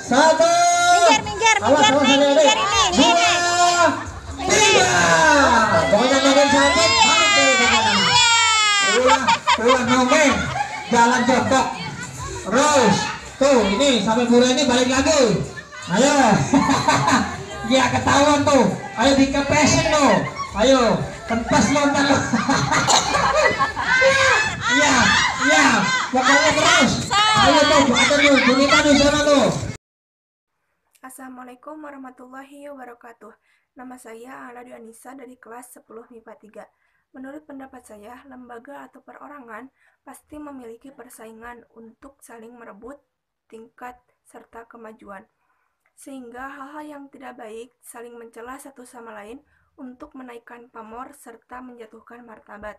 Satu. Minggir Awas, nih, adik. minggir ini. Dua, tiga. Pokoknya makin sakit, mati pokoknya. Ulah nongeng, jalan jongkok. Terus, tuh ini sampai bola ini balik lagi. Ayo. Ya ketahuan tuh. Ayo dikepesin tuh. Ayo, kempes lontar lo. Iya, pokoknya terus. Ayo tuh, atur lu, bunyikan di sana tuh. Assalamualaikum warahmatullahi wabarakatuh. Nama saya Aladi Anissa dari kelas 10 MIPA 3. Menurut pendapat saya, lembaga atau perorangan pasti memiliki persaingan untuk saling merebut tingkat serta kemajuan. Sehingga hal-hal yang tidak baik saling mencela satu sama lain untuk menaikkan pamor serta menjatuhkan martabat.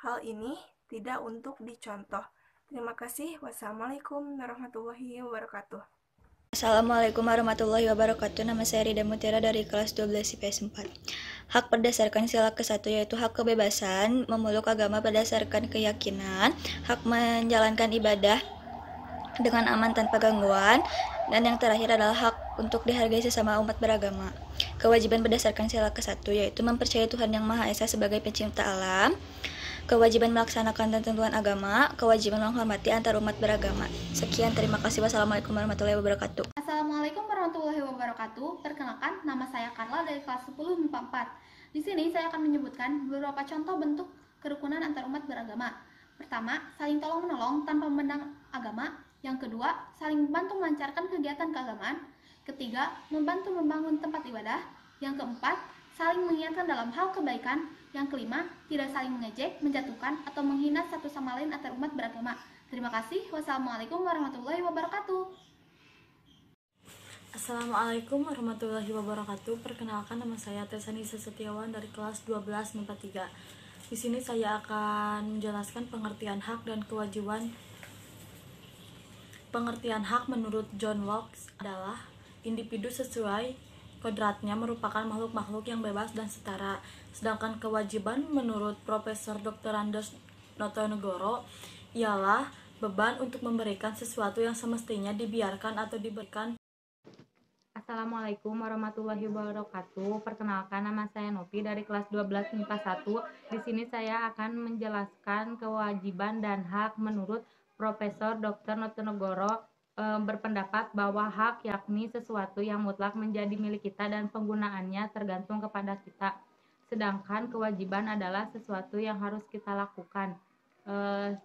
Hal ini tidak untuk dicontoh. Terima kasih. Wassalamualaikum warahmatullahi wabarakatuh. Assalamualaikum warahmatullahi wabarakatuh. Nama saya Rida Mutiara dari kelas 12 IPS 4. Hak berdasarkan sila ke-1 yaitu hak kebebasan memeluk agama berdasarkan keyakinan, hak menjalankan ibadah dengan aman tanpa gangguan, dan yang terakhir adalah hak untuk dihargai sesama umat beragama. Kewajiban berdasarkan sila ke-1 yaitu mempercayai Tuhan Yang Maha Esa sebagai pencipta alam, kewajiban melaksanakan ketentuan agama, kewajiban menghormati antar umat beragama. Sekian, terima kasih. Wassalamualaikum warahmatullahi wabarakatuh. Assalamualaikum warahmatullahi wabarakatuh. Perkenalkan, nama saya Carla dari kelas 10 MIPA 4. Di sini saya akan menyebutkan beberapa contoh bentuk kerukunan antar umat beragama. Pertama, saling tolong-menolong tanpa memandang agama. Yang kedua, saling membantu melancarkan kegiatan keagamaan. Ketiga, membantu membangun tempat ibadah. Yang keempat, saling mengingatkan dalam hal kebaikan. Yang kelima, tidak saling mengejek, menjatuhkan, atau menghina satu sama lain antar umat beragama. Terima kasih. Wassalamualaikum warahmatullahi wabarakatuh. Assalamualaikum warahmatullahi wabarakatuh. Perkenalkan, nama saya Tesanisa Setiawan dari kelas 12 MIPA 3. Di sini saya akan menjelaskan pengertian hak dan kewajiban. Pengertian hak menurut John Locke adalah individu sesuai kodratnya merupakan makhluk-makhluk yang bebas dan setara. Sedangkan kewajiban menurut Profesor Dr. Andes Notonegoro ialah beban untuk memberikan sesuatu yang semestinya dibiarkan atau diberikan. Assalamualaikum warahmatullahi wabarakatuh. Perkenalkan, nama saya Novi dari kelas 12 MIPA 1. Di sini saya akan menjelaskan kewajiban dan hak menurut Profesor Dr. Notonegoro. Berpendapat bahwa hak yakni sesuatu yang mutlak menjadi milik kita dan penggunaannya tergantung kepada kita. Sedangkan kewajiban adalah sesuatu yang harus kita lakukan.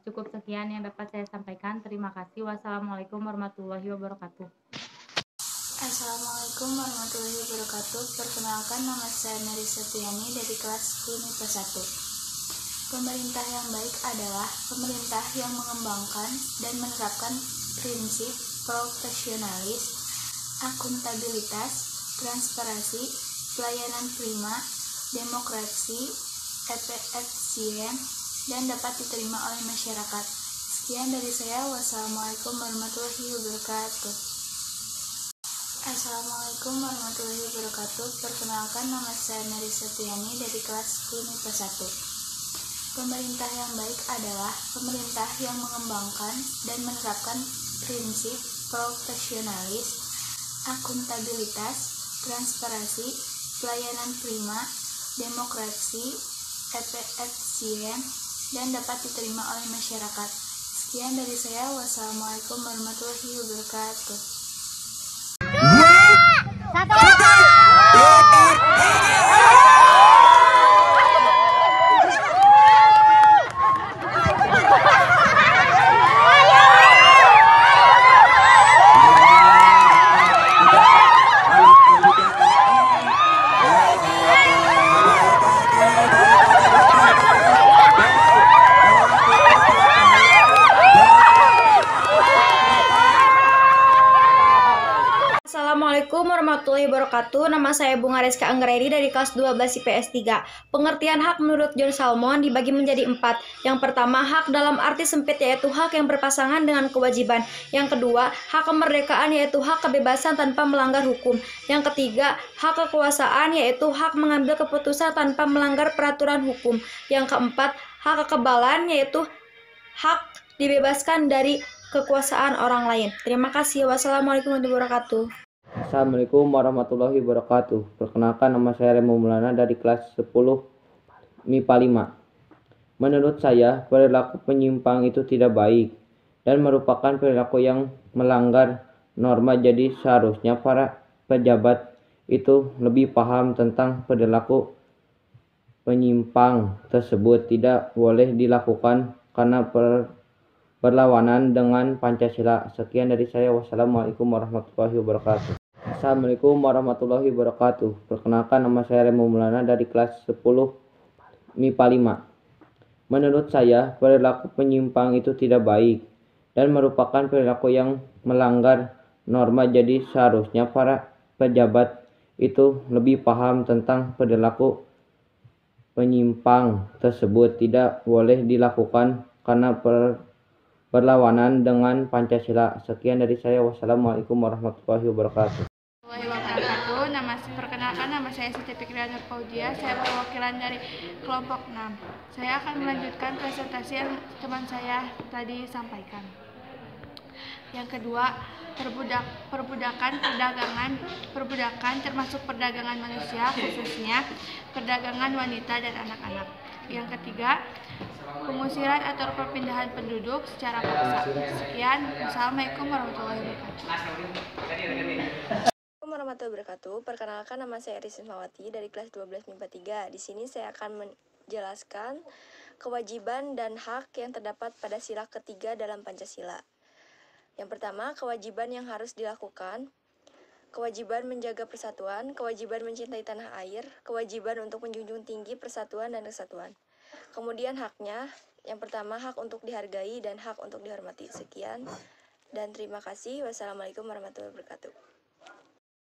Cukup sekian yang dapat saya sampaikan. Terima kasih. Wassalamualaikum warahmatullahi wabarakatuh. Assalamualaikum warahmatullahi wabarakatuh. Perkenalkan, nama saya Mary Septiani dari kelas 10 MIPA 1. Pemerintah yang baik adalah pemerintah yang mengembangkan dan menerapkan prinsip profesionalis, akuntabilitas, transparansi, pelayanan prima, demokrasi, efisien, dan dapat diterima oleh masyarakat. Sekian dari saya. Wassalamualaikum warahmatullahi wabarakatuh. Assalamualaikum warahmatullahi wabarakatuh. Perkenalkan, nama saya Mary Septiani dari kelas 10 MIPA 1. Pemerintah yang baik adalah pemerintah yang mengembangkan dan menerapkan prinsip profesionalis, akuntabilitas, transparansi, pelayanan prima, demokrasi, efisien, dan dapat diterima oleh masyarakat. Sekian dari saya. Wassalamualaikum warahmatullahi wabarakatuh. Assalamualaikum warahmatullahi wabarakatuh. Nama saya Bunga Reska Anggrairi dari kelas 12 IPS 3. Pengertian hak menurut John Salmon dibagi menjadi 4. Yang pertama, hak dalam arti sempit yaitu hak yang berpasangan dengan kewajiban. Yang kedua, hak kemerdekaan yaitu hak kebebasan tanpa melanggar hukum. Yang ketiga, hak kekuasaan yaitu hak mengambil keputusan tanpa melanggar peraturan hukum. Yang keempat, hak kekebalan yaitu hak dibebaskan dari kekuasaan orang lain. Terima kasih. Wassalamualaikum warahmatullahi wabarakatuh. Assalamualaikum warahmatullahi wabarakatuh. Perkenalkan, nama saya Remo Maulana dari kelas 10 MIPA 5. Menurut saya, perilaku penyimpang itu tidak baik dan merupakan perilaku yang melanggar norma. Jadi seharusnya para pejabat itu lebih paham tentang perilaku penyimpang tersebut tidak boleh dilakukan karena berlawanan dengan Pancasila. Sekian dari saya. Wassalamualaikum warahmatullahi wabarakatuh. Assalamualaikum warahmatullahi wabarakatuh. Perkenalkan, nama saya Remo Maulana dari kelas 10 MIPA 5. Menurut saya, perilaku penyimpang itu tidak baik dan merupakan perilaku yang melanggar norma. Jadi seharusnya para pejabat itu lebih paham tentang perilaku penyimpang tersebut tidak boleh dilakukan karena berlawanan dengan Pancasila. Sekian dari saya. Wassalamualaikum warahmatullahi wabarakatuh. Perkenalkan, nama saya Siti Fikriya Nur Fauzia. Saya perwakilan dari kelompok 6. Saya akan melanjutkan presentasi yang teman saya tadi sampaikan. Yang kedua, perbudakan termasuk perdagangan manusia, khususnya perdagangan wanita dan anak-anak. Yang ketiga, pengusiran atau perpindahan penduduk secara paksa. Sekian. Wassalamualaikum warahmatullahi wabarakatuh. Warahmatullahi wabarakatuh. Perkenalkan, nama saya Iris Ismawati dari kelas 12 MIPA 3. Di sini saya akan menjelaskan kewajiban dan hak yang terdapat pada sila ketiga dalam Pancasila. Yang pertama, kewajiban yang harus dilakukan. Kewajiban menjaga persatuan, kewajiban mencintai tanah air, kewajiban untuk menjunjung tinggi persatuan dan kesatuan. Kemudian haknya, yang pertama hak untuk dihargai dan hak untuk dihormati. Sekian dan terima kasih. Wassalamualaikum warahmatullahi wabarakatuh.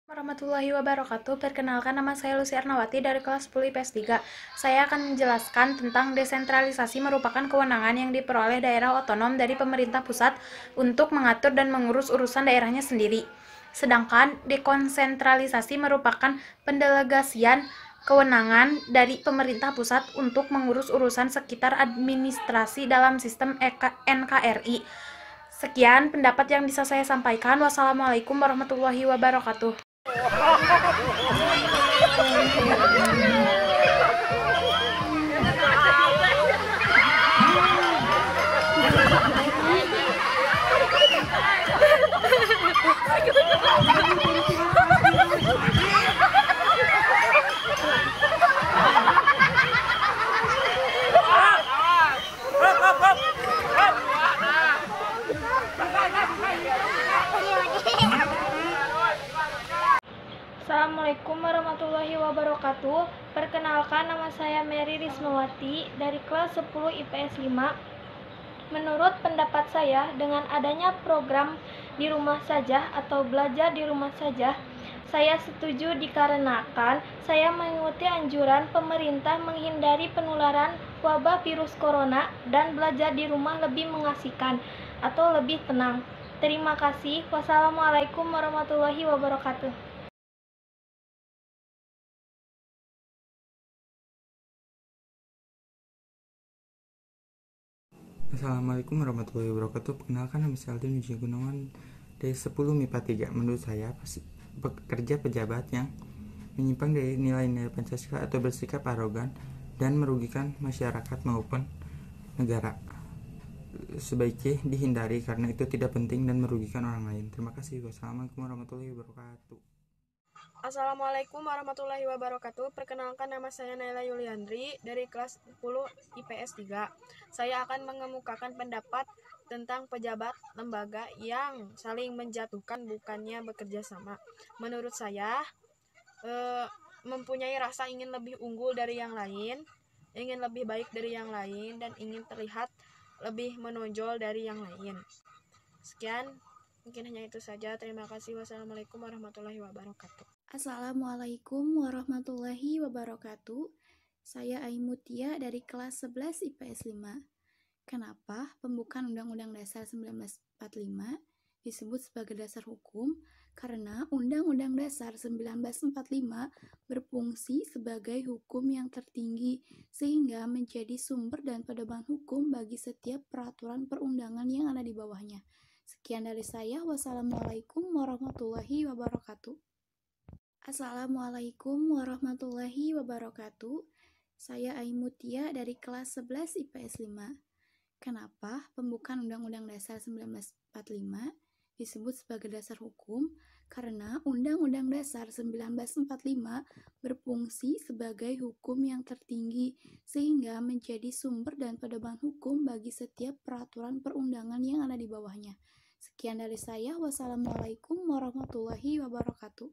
Warahmatullahi wabarakatuh. Perkenalkan, nama saya Lucy Arnawati dari kelas 10 IPS 3. Saya akan menjelaskan tentang desentralisasi merupakan kewenangan yang diperoleh daerah otonom dari pemerintah pusat untuk mengatur dan mengurus urusan daerahnya sendiri. Sedangkan dekonsentralisasi merupakan pendelegasian kewenangan dari pemerintah pusat untuk mengurus urusan sekitar administrasi dalam sistem NKRI. Sekian pendapat yang bisa saya sampaikan. Wassalamualaikum warahmatullahi wabarakatuh. Assalamualaikum warahmatullahi wabarakatuh. Perkenalkan, nama saya Mary Rismawati dari kelas 10 IPS 5. Menurut pendapat saya, dengan adanya program di rumah saja atau belajar di rumah saja, saya setuju dikarenakan saya mengikuti anjuran pemerintah menghindari penularan wabah virus corona dan belajar di rumah lebih mengasihkan atau lebih tenang. Terima kasih. Wassalamualaikum warahmatullahi wabarakatuh. Assalamualaikum warahmatullahi wabarakatuh. Perkenalkan, nama saya Aldin Wijaya Gunawan dari 10 MIPA 3. Menurut saya, pekerja pejabat yang menyimpang dari nilai-nilai Pancasila atau bersikap arogan dan merugikan masyarakat maupun negara sebaiknya dihindari karena itu tidak penting dan merugikan orang lain. Terima kasih. Wassalamualaikum warahmatullahi wabarakatuh. Assalamualaikum warahmatullahi wabarakatuh. Perkenalkan, nama saya Naila Yuliandri dari kelas 10 IPS 3. Saya akan mengemukakan pendapat tentang pejabat lembaga yang saling menjatuhkan bukannya bekerja sama. Menurut saya, mempunyai rasa ingin lebih unggul dari yang lain, ingin lebih baik dari yang lain, dan ingin terlihat lebih menonjol dari yang lain. Sekian, mungkin hanya itu saja. Terima kasih. Wassalamualaikum warahmatullahi wabarakatuh. Assalamualaikum warahmatullahi wabarakatuh. Saya Aimutia dari kelas 11 IPS 5. Kenapa pembukaan Undang-Undang Dasar 1945 disebut sebagai dasar hukum? Karena Undang-Undang Dasar 1945 berfungsi sebagai hukum yang tertinggi sehingga menjadi sumber dan pedoman hukum bagi setiap peraturan perundangan yang ada di bawahnya. Sekian dari saya. Wassalamualaikum warahmatullahi wabarakatuh. Assalamualaikum warahmatullahi wabarakatuh. Saya Aimutia dari kelas 11 IPS 5. Kenapa pembukaan Undang-Undang Dasar 1945 disebut sebagai dasar hukum? Karena Undang-Undang Dasar 1945 berfungsi sebagai hukum yang tertinggi sehingga menjadi sumber dan pedoman hukum bagi setiap peraturan perundangan yang ada di bawahnya. Sekian dari saya. Wassalamualaikum warahmatullahi wabarakatuh.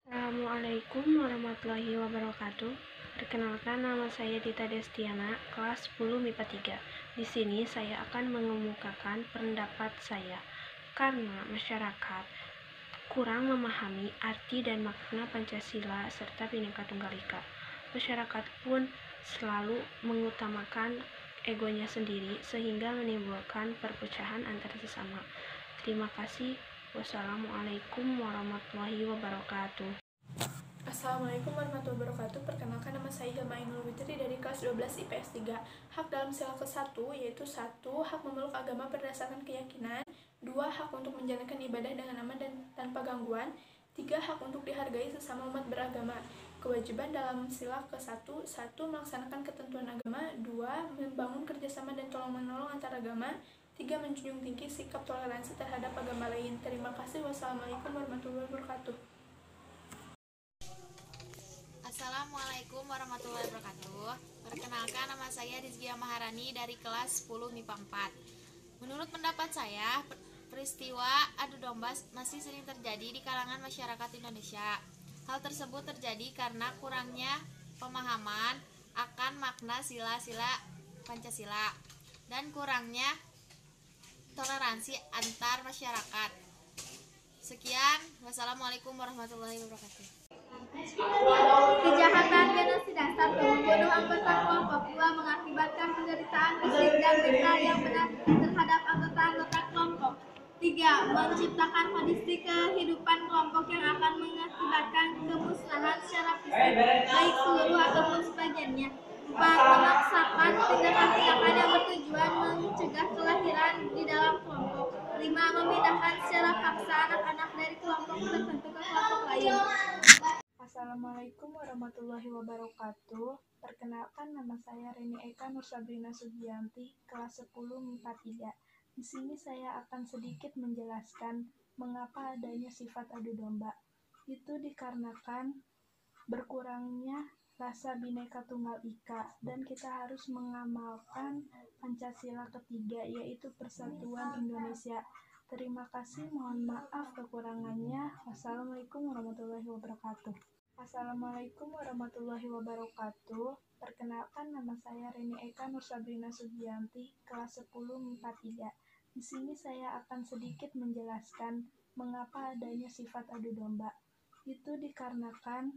Assalamualaikum warahmatullahi wabarakatuh. Perkenalkan, nama saya Dita Destiana, kelas 10 MIPA 3. Di sini saya akan mengemukakan pendapat saya. Karena masyarakat kurang memahami arti dan makna Pancasila serta Bhinneka Tunggal Ika, masyarakat pun selalu mengutamakan egonya sendiri sehingga menimbulkan perpecahan antar sesama. Terima kasih. Wassalamualaikum warahmatullahi wabarakatuh. Assalamualaikum warahmatullahi wabarakatuh. Perkenalkan, nama saya Hilma Ainul Witri dari kelas 12 IPS 3. Hak dalam sila ke-1 yaitu 1. Hak memeluk agama berdasarkan keyakinan. 2. Hak untuk menjalankan ibadah dengan aman dan tanpa gangguan. 3. Hak untuk dihargai sesama umat beragama. Kewajiban dalam sila ke-1: 1. Melaksanakan ketentuan agama. 2. Membangun kerjasama dan tolong-menolong antar agama. 3. Menjunjung tinggi sikap toleransi terhadap agama lain. Terima kasih. Wassalamualaikum warahmatullahi wabarakatuh. Assalamualaikum warahmatullahi wabarakatuh. Perkenalkan, nama saya Rizkia Maharani dari kelas 10 MIPA 4. Menurut pendapat saya, peristiwa adu domba masih sering terjadi di kalangan masyarakat Indonesia. Hal tersebut terjadi karena kurangnya pemahaman akan makna sila-sila Pancasila dan kurangnya toleransi antar masyarakat. Sekian, wassalamualaikum warahmatullahi wabarakatuh. Kejahatan genosida 1. Membunuh anggota kelompok. 2. Mengakibatkan penderitaan fisik dan mental yang benar terhadap anggota-anggota kelompok. 3. Menciptakan kondisi kehidupan kelompok yang akan mengakibatkan kemusnahan secara fisik, baik seluruh ataupun sebagiannya. 4. Memaksakan tindakan-tindakan yang bertujuan mencegah kelahiran di dalam kelompok. 5. Memindahkan secara paksa anak-anak dari kelompok tertentu ke kelompok lain. Assalamualaikum warahmatullahi wabarakatuh. Perkenalkan, nama saya Reni Eka Nur Sabrina Sugianti, kelas 10 MIPA 3. Di sini saya akan sedikit menjelaskan mengapa adanya sifat adu domba. Itu dikarenakan berkurangnya rasa Bhinneka Tunggal Ika dan kita harus mengamalkan Pancasila ketiga, yaitu Persatuan Indonesia. Terima kasih, mohon maaf kekurangannya. Wassalamualaikum warahmatullahi wabarakatuh. Assalamualaikum warahmatullahi wabarakatuh. Perkenalkan, nama saya Reni Eka Nur Sabrina Sugianti, kelas 10 MIPA 3. Di sini saya akan sedikit menjelaskan mengapa adanya sifat adu domba. Itu dikarenakan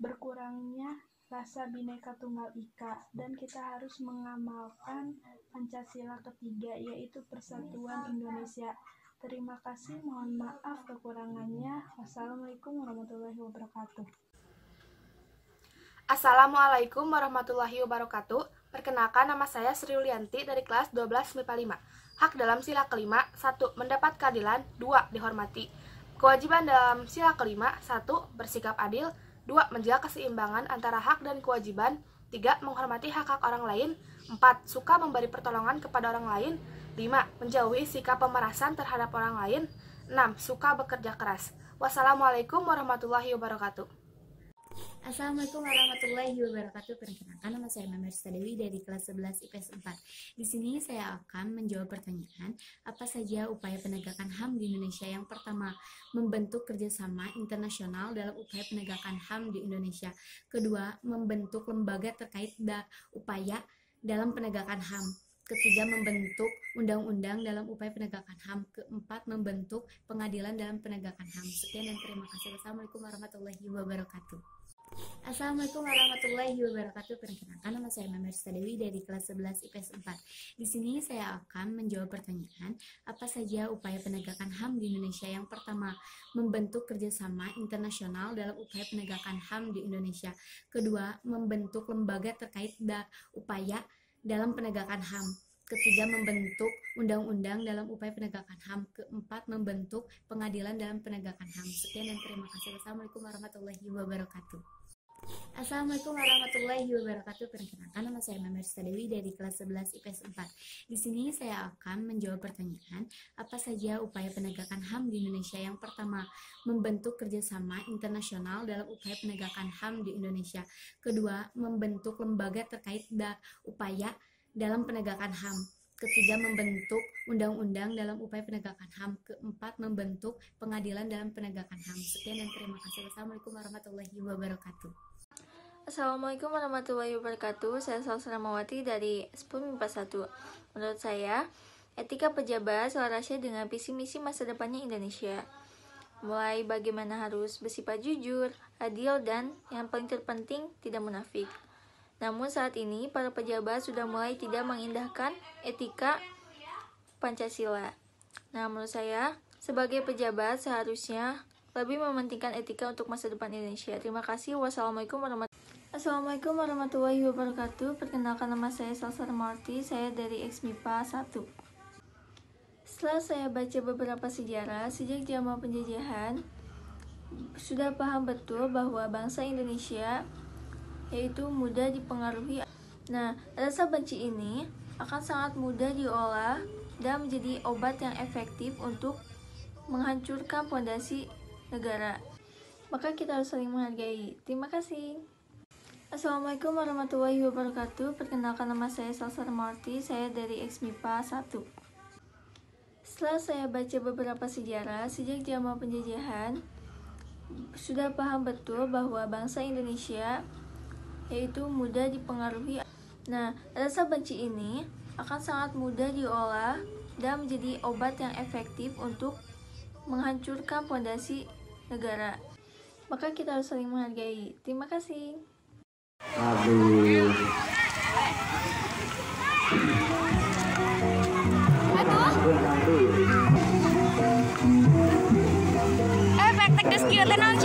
berkurangnya rasa Bhinneka Tunggal Ika dan kita harus mengamalkan Pancasila ketiga, yaitu Persatuan Indonesia. Terima kasih, mohon maaf kekurangannya. Wassalamualaikum warahmatullahi wabarakatuh. Assalamualaikum warahmatullahi wabarakatuh. Perkenalkan, nama saya Sri Yulianti dari kelas 12 MIPA 5. Hak dalam sila kelima: 1. Mendapat keadilan. 2. Dihormati. Kewajiban dalam sila kelima: 1. Bersikap adil. 2. Menjaga keseimbangan antara hak dan kewajiban. 3. Menghormati hak-hak orang lain. 4. Suka memberi pertolongan kepada orang lain. 5. Menjauhi sikap pemerasan terhadap orang lain. 6. Suka bekerja keras. Wassalamualaikum warahmatullahi wabarakatuh. Assalamualaikum warahmatullahi wabarakatuh. Perkenalkan, nama saya Mamerista Dewi dari kelas 11 IPS 4. Di sini saya akan menjawab pertanyaan, apa saja upaya penegakan HAM di Indonesia? Yang pertama, membentuk kerjasama internasional dalam upaya penegakan HAM di Indonesia. Kedua, membentuk lembaga terkait upaya dalam penegakan HAM. Ketiga, membentuk undang-undang dalam upaya penegakan HAM. Keempat, membentuk pengadilan dalam penegakan HAM. Sekian dan terima kasih. Wassalamualaikum warahmatullahi wabarakatuh. Assalamualaikum warahmatullahi wabarakatuh. Perkenalkan, nama saya Mamerista Dewi dari kelas 11 IPS 4. Di sini saya akan menjawab pertanyaan, apa saja upaya penegakan HAM di Indonesia? Yang pertama, membentuk kerjasama internasional dalam upaya penegakan HAM di Indonesia. Kedua, membentuk lembaga terkait upaya dalam penegakan HAM. Ketiga, membentuk undang-undang dalam upaya penegakan HAM. Keempat, membentuk pengadilan dalam penegakan HAM. Sekian dan terima kasih. Wassalamualaikum warahmatullahi wabarakatuh. Assalamualaikum warahmatullahi wabarakatuh. Perkenalkan, nama saya Mamerista Dewi dari kelas 11 IPS 4. Di sini saya akan menjawab pertanyaan, apa saja upaya penegakan HAM di Indonesia? Yang pertama, membentuk kerjasama internasional dalam upaya penegakan HAM di Indonesia. Kedua, membentuk lembaga terkait upaya dalam penegakan HAM. Ketiga, membentuk undang-undang dalam upaya penegakan HAM. Keempat, membentuk pengadilan dalam penegakan HAM. Sekian dan terima kasih. Wassalamualaikum warahmatullahi wabarakatuh. Assalamualaikum warahmatullahi wabarakatuh. Saya Salsa Ramawati dari 10 MIPA 1. Menurut saya, etika pejabat selarasnya dengan visi misi masa depannya Indonesia. Mulai bagaimana harus bersifat jujur, adil, dan yang paling terpenting tidak munafik. Namun saat ini para pejabat sudah mulai tidak mengindahkan etika Pancasila. Nah, menurut saya sebagai pejabat seharusnya lebih mementingkan etika untuk masa depan Indonesia. Terima kasih. Assalamualaikum warahmatullahi wabarakatuh. Perkenalkan, nama saya Salsa Ramawati. Saya dari MIPA 1. Setelah saya baca beberapa sejarah sejak zaman penjajahan, sudah paham betul bahwa bangsa Indonesia yaitu mudah dipengaruhi. Nah, rasa benci ini akan sangat mudah diolah dan menjadi obat yang efektif untuk menghancurkan fondasi negara. Maka kita harus saling menghargai. Terima kasih. Assalamualaikum warahmatullahi wabarakatuh. Perkenalkan, nama saya Salsa Ramawati. Saya dari MIPA 1. Setelah saya baca beberapa sejarah sejak zaman penjajahan, sudah paham betul bahwa bangsa Indonesia yaitu mudah dipengaruhi. Nah, rasa benci ini akan sangat mudah diolah dan menjadi obat yang efektif untuk menghancurkan fondasi negara. Maka kita harus saling menghargai. Terima kasih. Praktek skill tenang,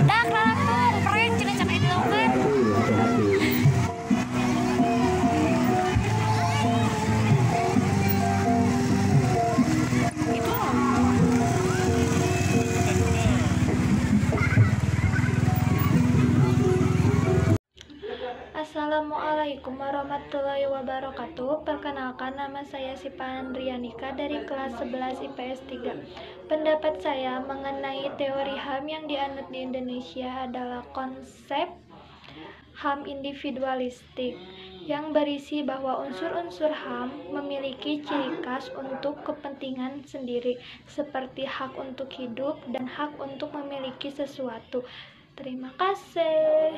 dah kelakar, keren, cina-cina ini lokan. Assalamualaikum warahmatullahi wabarakatuh. Perkenalkan, nama saya Sipa Andrianika dari kelas 11 IPS 3. Pendapat saya mengenai teori HAM yang dianut di Indonesia adalah konsep HAM individualistik yang berisi bahwa unsur-unsur HAM memiliki ciri khas untuk kepentingan sendiri, seperti hak untuk hidup dan hak untuk memiliki sesuatu. Terima kasih.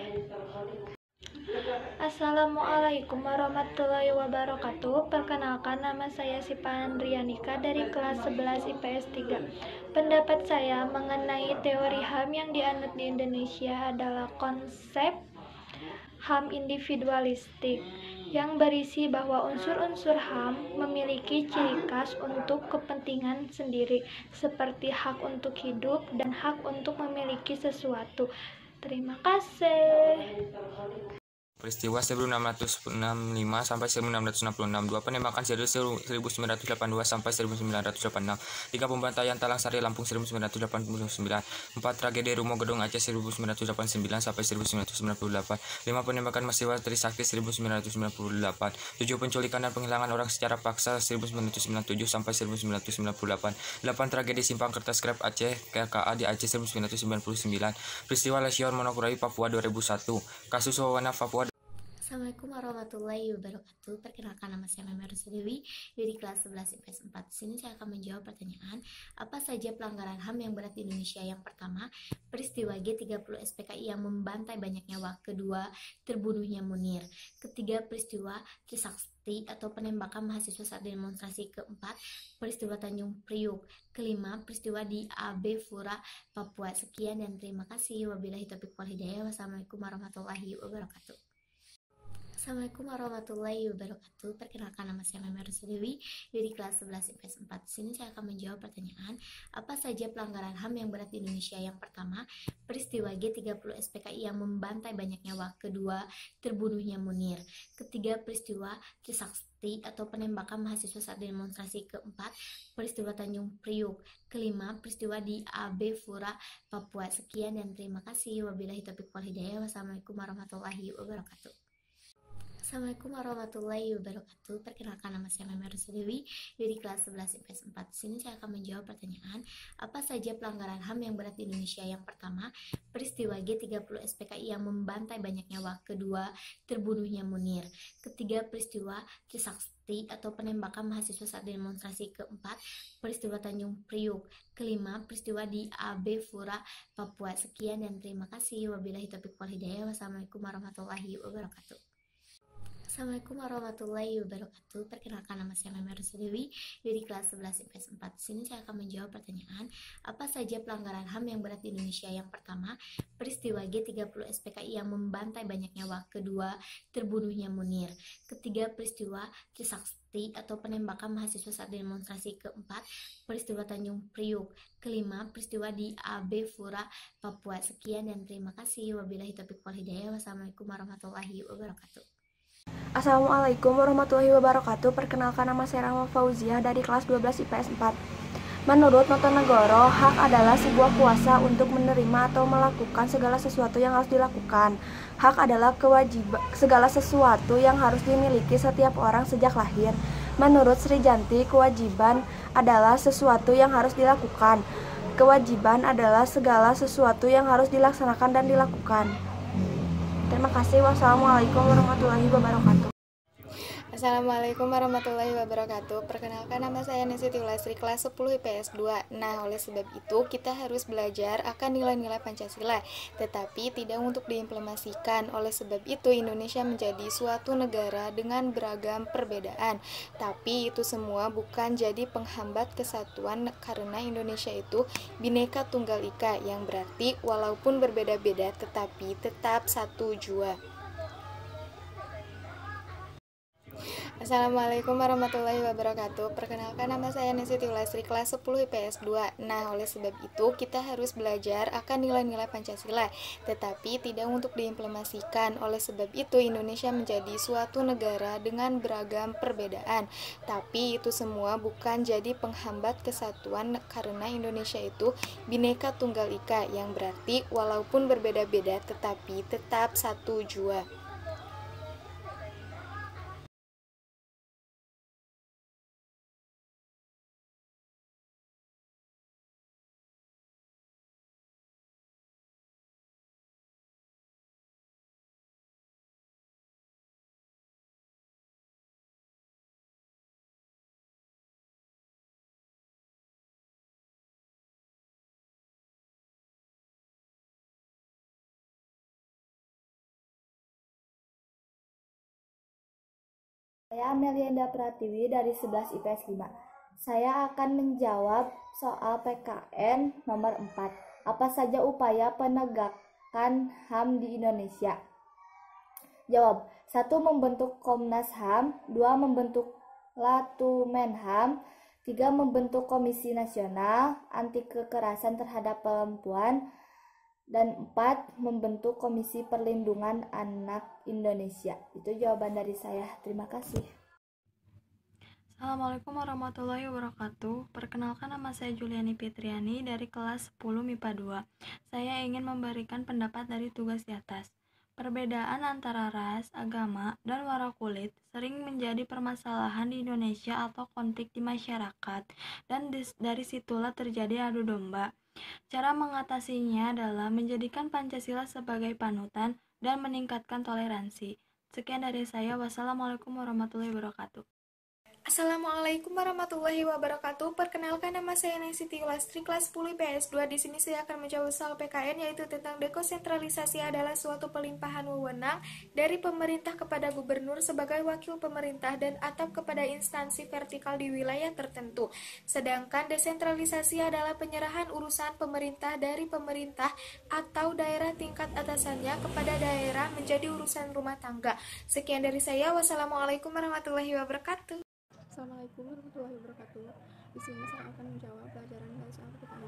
Assalamualaikum warahmatullahi wabarakatuh. Perkenalkan, nama saya Sipa Andrianika dari kelas 11 IPS 3. Pendapat saya mengenai teori HAM yang dianut di Indonesia adalah konsep HAM individualistik yang berisi bahwa unsur-unsur HAM memiliki ciri khas untuk kepentingan sendiri, seperti hak untuk hidup dan hak untuk memiliki sesuatu. Terima kasih. Peristiwa 1665 sampai 1666, 2 penembakan serius 1982 sampai 1986, 3 pembantaian Talang Sari Lampung 1989, 4 tragedi Rumo Gedung Aceh 1989 sampai 1998, 5 penembakan Mahasiswa Trisakti 1998, 7 penculikan dan penghilangan orang secara paksa 1997 sampai 1998, 8 tragedi Simpang Kertas Scrap Aceh KKA di Aceh 1999, peristiwa Lesion Monokurai Papua 2001, kasus Wawana Papua. Assalamualaikum warahmatullahi wabarakatuh. Perkenalkan, nama saya Mamerista Dewi dari kelas 11 IPS 4. Di sini saya akan menjawab pertanyaan, apa saja pelanggaran HAM yang berat di Indonesia? Yang pertama, peristiwa G30 SPKI yang membantai banyak nyawa. Kedua, terbunuhnya Munir. Ketiga, peristiwa Trisakti atau penembakan mahasiswa saat demonstrasi. Keempat, peristiwa Tanjung Priuk. Kelima, peristiwa di AB Fura, Papua. Sekian dan terima kasih. Wabillahi taufiq wal hidayah. Wassalamualaikum warahmatullahi wabarakatuh. Assalamualaikum warahmatullahi wabarakatuh. Perkenalkan, nama saya Meme Dewi dari kelas 11 IPS 4. Di sini saya akan menjawab pertanyaan, apa saja pelanggaran HAM yang berat di Indonesia? Yang pertama, peristiwa G30 SPKI yang membantai banyak nyawa. Kedua, terbunuhnya Munir. Ketiga, peristiwa Trisakti atau penembakan mahasiswa saat demonstrasi. Keempat, peristiwa Tanjung Priuk. Kelima, peristiwa di AB Fura, Papua. Sekian dan terima kasih. Wabillahi taufiq wal hidayah. Wassalamualaikum warahmatullahi wabarakatuh. Assalamualaikum warahmatullahi wabarakatuh. Perkenalkan, nama saya Meme Dewi dari kelas 11 IPS 4. Di sini saya akan menjawab pertanyaan, apa saja pelanggaran HAM yang berat di Indonesia? Yang pertama, peristiwa G30 SPKI yang membantai banyak nyawa. Kedua, terbunuhnya Munir. Ketiga, peristiwa Trisakti atau penembakan mahasiswa saat demonstrasi. Keempat, peristiwa Tanjung Priuk. Kelima, peristiwa di AB Fura, Papua. Sekian dan terima kasih. Wabillahi taufiq wal hidayah. Wassalamualaikum warahmatullahi wabarakatuh. Assalamualaikum warahmatullahi wabarakatuh. Perkenalkan, nama saya Meme Dewi dari kelas 11 IPS 4. Di sini saya akan menjawab pertanyaan, apa saja pelanggaran HAM yang berat di Indonesia? Yang pertama, peristiwa G30 SPKI yang membantai banyak nyawa. Kedua, terbunuhnya Munir. Ketiga, peristiwa Trisakti atau penembakan mahasiswa saat demonstrasi. Keempat, peristiwa Tanjung Priuk. Kelima, peristiwa di AB Fura, Papua. Sekian dan terima kasih. Wabillahi taufiq wal hidayah. Wassalamualaikum warahmatullahi wabarakatuh. Assalamualaikum warahmatullahi wabarakatuh. Perkenalkan, nama saya Rahma Fauziah dari kelas 12 IPS 4. Menurut Notonegoro, hak adalah sebuah kuasa untuk menerima atau melakukan segala sesuatu yang harus dilakukan. Hak adalah kewajiban segala sesuatu yang harus dimiliki setiap orang sejak lahir. Menurut Sri Janti, kewajiban adalah sesuatu yang harus dilakukan. Kewajiban adalah segala sesuatu yang harus dilaksanakan dan dilakukan. Terima kasih. Wassalamualaikum warahmatullahi wabarakatuh. Assalamualaikum warahmatullahi wabarakatuh. Perkenalkan, nama saya Nesiti Ulasri, kelas 10 IPS 2. Nah, oleh sebab itu kita harus belajar akan nilai-nilai Pancasila, tetapi tidak untuk diimplementasikan. Oleh sebab itu Indonesia menjadi suatu negara dengan beragam perbedaan, tapi itu semua bukan jadi penghambat kesatuan, karena Indonesia itu Bhinneka Tunggal Ika, yang berarti walaupun berbeda-beda tetapi tetap satu jua. Assalamualaikum warahmatullahi wabarakatuh. Perkenalkan, nama saya Nesiti Ulasri, kelas 10 IPS 2. Nah, oleh sebab itu kita harus belajar akan nilai-nilai Pancasila, tetapi tidak untuk diimplementasikan. Oleh sebab itu Indonesia menjadi suatu negara dengan beragam perbedaan, tapi itu semua bukan jadi penghambat kesatuan, karena Indonesia itu Bhinneka Tunggal Ika, yang berarti walaupun berbeda-beda tetapi tetap satu jua. Saya Melianda Pratiwi dari 11 IPS 5. Saya akan menjawab soal PKN nomor 4. Apa saja upaya penegakan HAM di Indonesia? Jawab. 1. Membentuk Komnas HAM. 2. Membentuk Latumenham. 3. Membentuk Komisi Nasional Anti Kekerasan Terhadap Perempuan. Dan 4. Membentuk Komisi Perlindungan Anak Indonesia. Itu jawaban dari saya. Terima kasih. Assalamualaikum warahmatullahi wabarakatuh. Perkenalkan, nama saya Juliani Fitriani dari kelas 10 MIPA 2. Saya ingin memberikan pendapat dari tugas di atas. Perbedaan antara ras, agama, dan warna kulit sering menjadi permasalahan di Indonesia atau konflik di masyarakat, dan dari situlah terjadi adu domba. Cara mengatasinya adalah menjadikan Pancasila sebagai panutan dan meningkatkan toleransi. Sekian dari saya. Wassalamualaikum warahmatullahi wabarakatuh. Assalamualaikum warahmatullahi wabarakatuh. Perkenalkan, nama nama saya Nesiti Lastri, kelas 10 IPS 2. Di sini saya akan menjawab soal PKN, yaitu tentang dekonsentralisasi adalah suatu pelimpahan wewenang dari pemerintah kepada gubernur sebagai wakil pemerintah dan atau kepada instansi vertikal di wilayah tertentu. Sedangkan desentralisasi adalah penyerahan urusan pemerintah dari pemerintah atau daerah tingkat atasannya kepada daerah menjadi urusan rumah tangga. Sekian dari saya. Wassalamualaikum warahmatullahi wabarakatuh. Assalamualaikum warahmatullahi wabarakatuh. Di sini saya akan menjawab pelajaran garis angka pertama.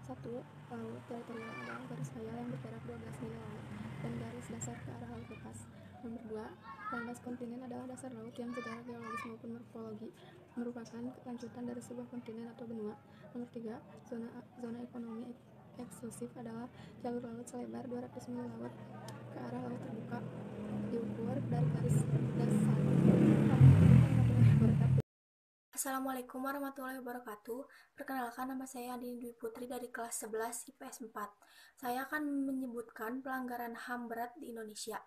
1. Laut teritorial adalah garis raya yang berjarak 12 mil laut dan garis dasar ke arah laut lepas. Nomor 2. Landas kontinen adalah dasar laut yang secara geologis maupun morfologi merupakan lanjutan dari sebuah kontinen atau benua. Nomor 3. Zona ekonomi eksklusif adalah jalur laut selebar 200 mil laut ke arah laut terbuka diukur dari garis dasar. Assalamualaikum warahmatullahi wabarakatuh. Perkenalkan, nama saya Andini Dwi Putri dari kelas 11 IPS 4. Saya akan menyebutkan pelanggaran HAM berat di Indonesia.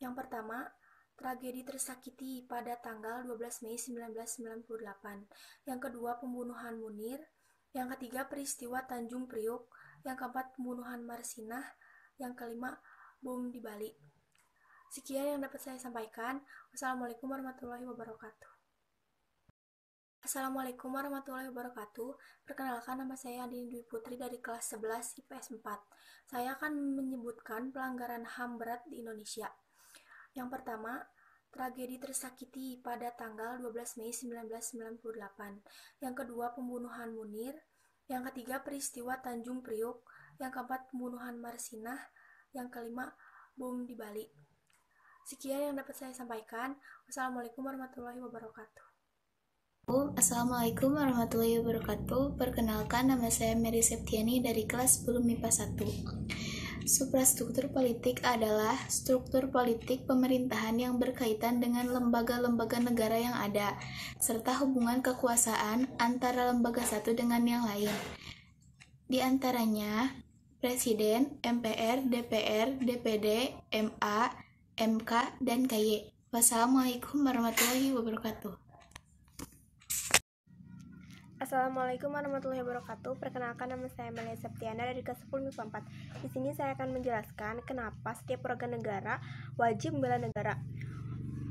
Yang pertama, tragedi tersakiti pada tanggal 12 Mei 1998. Yang kedua, pembunuhan Munir. Yang ketiga, peristiwa Tanjung Priuk. Yang keempat, pembunuhan Marsinah. Yang kelima, bom di Bali. Sekian yang dapat saya sampaikan. Wassalamualaikum warahmatullahi wabarakatuh. Assalamualaikum warahmatullahi wabarakatuh. Perkenalkan, nama saya Andini Dwi Putri dari kelas 11 IPS 4. Saya akan menyebutkan pelanggaran HAM berat di Indonesia. Yang pertama, tragedi tersakiti pada tanggal 12 Mei 1998. Yang kedua, pembunuhan Munir. Yang ketiga, peristiwa Tanjung Priuk. Yang keempat, pembunuhan Marsinah. Yang kelima, bom di Bali. Sekian yang dapat saya sampaikan. Wassalamualaikum warahmatullahi wabarakatuh. Assalamualaikum warahmatullahi wabarakatuh. Perkenalkan, nama saya Mary Septiani dari kelas 10 MIPA 1. Suprastruktur politik adalah struktur politik pemerintahan yang berkaitan dengan lembaga-lembaga negara yang ada, serta hubungan kekuasaan antara lembaga satu dengan yang lain. Di antaranya, Presiden, MPR, DPR, DPD, MA, MK, dan KY. Wassalamualaikum warahmatullahi wabarakatuh. Assalamualaikum warahmatullahi wabarakatuh. Perkenalkan, nama saya Melia Septiana dari kelas 10 MIPA 4. Di sini saya akan menjelaskan kenapa setiap warga negara wajib membela negara.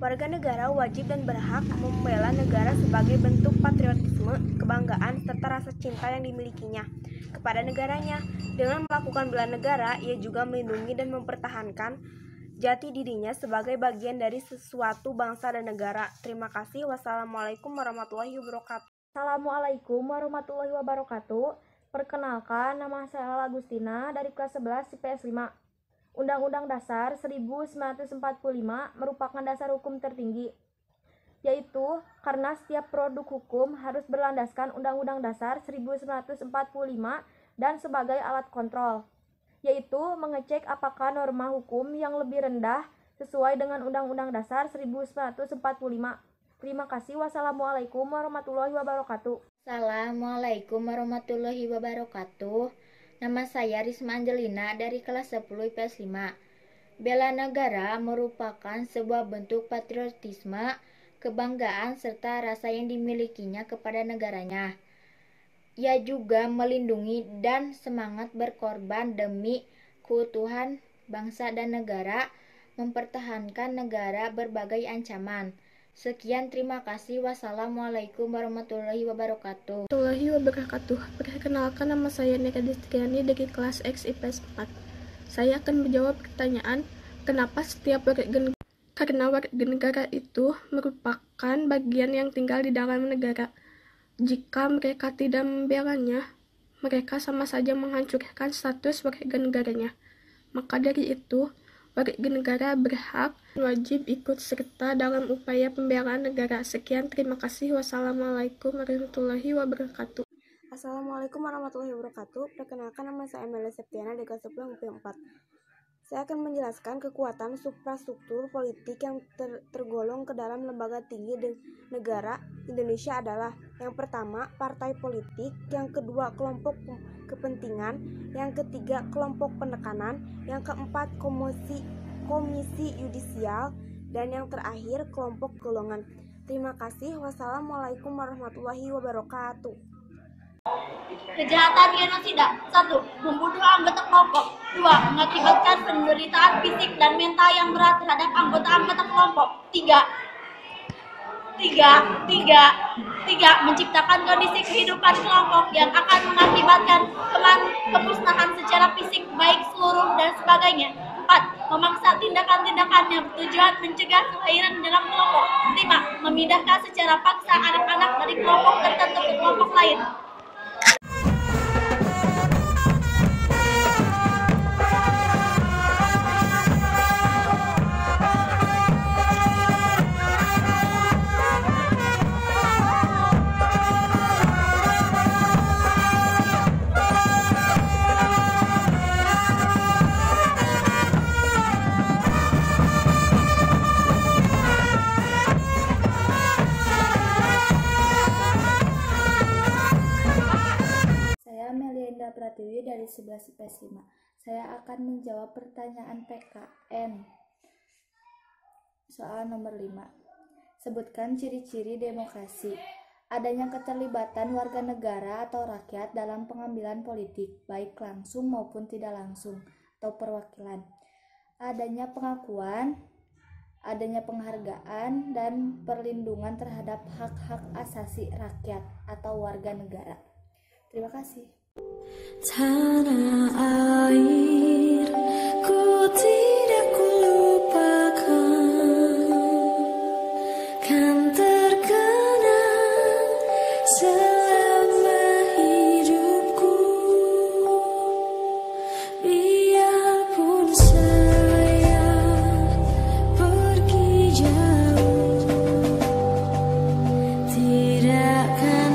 Warga negara wajib dan berhak membela negara sebagai bentuk patriotisme, kebanggaan, serta rasa cinta yang dimilikinya kepada negaranya. Dengan melakukan bela negara, ia juga melindungi dan mempertahankan jati dirinya sebagai bagian dari sesuatu bangsa dan negara. Terima kasih. Wassalamualaikum warahmatullahi wabarakatuh. Assalamualaikum warahmatullahi wabarakatuh. Perkenalkan, nama saya Agustina dari kelas 11 IPS 5. Undang-Undang Dasar 1945 merupakan dasar hukum tertinggi, yaitu karena setiap produk hukum harus berlandaskan Undang-Undang Dasar 1945 dan sebagai alat kontrol, yaitu mengecek apakah norma hukum yang lebih rendah sesuai dengan Undang-Undang Dasar 1945. Terima kasih. Wassalamualaikum warahmatullahi wabarakatuh. Assalamualaikum warahmatullahi wabarakatuh. Nama saya Risma Angelina dari kelas 10 IPS 5. Bela negara merupakan sebuah bentuk patriotisme, kebanggaan, serta rasa yang dimilikinya kepada negaranya. Ia juga melindungi dan semangat berkorban demi keutuhan bangsa dan negara, mempertahankan negara berbagai ancaman. Sekian, terima kasih. Wassalamualaikum warahmatullahi wabarakatuh. Perkenalkan, nama saya Nika Destiani dari kelas X IPS 4. Saya akan menjawab pertanyaan, kenapa setiap warga negara itu merupakan bagian yang tinggal di dalam negara. Jika mereka tidak membelanya, mereka sama saja menghancurkan status warga negaranya. Maka dari itu, warga negara berhak dan wajib ikut serta dalam upaya pembelaan negara. Sekian, terima kasih. Wassalamualaikum warahmatullahi wabarakatuh. Assalamualaikum warahmatullahi wabarakatuh. Perkenalkan, nama saya Melia Septiana dari kelas 10 MIPA 4. Saya akan menjelaskan kekuatan suprastruktur politik yang tergolong ke dalam lembaga tinggi negara Indonesia adalah: yang pertama, partai politik; yang kedua, kelompok kepentingan; yang ketiga, kelompok penekanan; yang keempat, komisi yudisial; dan yang terakhir, kelompok golongan. Terima kasih. Wassalamualaikum warahmatullahi wabarakatuh. Kejahatan genosida. 1. Membunuh anggota kelompok. 2. Mengakibatkan penderitaan fisik dan mental yang berat terhadap anggota-anggota kelompok. 3. Menciptakan kondisi kehidupan kelompok yang akan mengakibatkan kemusnahan secara fisik, baik seluruh dan sebagainya. 4. Memaksa tindakan-tindakan yang bertujuan mencegah kelahiran dalam kelompok. 5. Memindahkan secara paksa anak-anak dari kelompok tertentu ke kelompok lain. Pratiwi dari 11 IPS 5. Saya akan menjawab pertanyaan PKN. Soal nomor 5. Sebutkan ciri-ciri demokrasi. Adanya keterlibatan warga negara atau rakyat dalam pengambilan politik, baik langsung maupun tidak langsung, atau perwakilan. Adanya pengakuan, adanya penghargaan, dan perlindungan terhadap hak-hak asasi rakyat atau warga negara. Terima kasih. Tanah air ku tidak kulupakan, kan terkenang selama hidupku, biarpun saya pergi jauh, tidak akan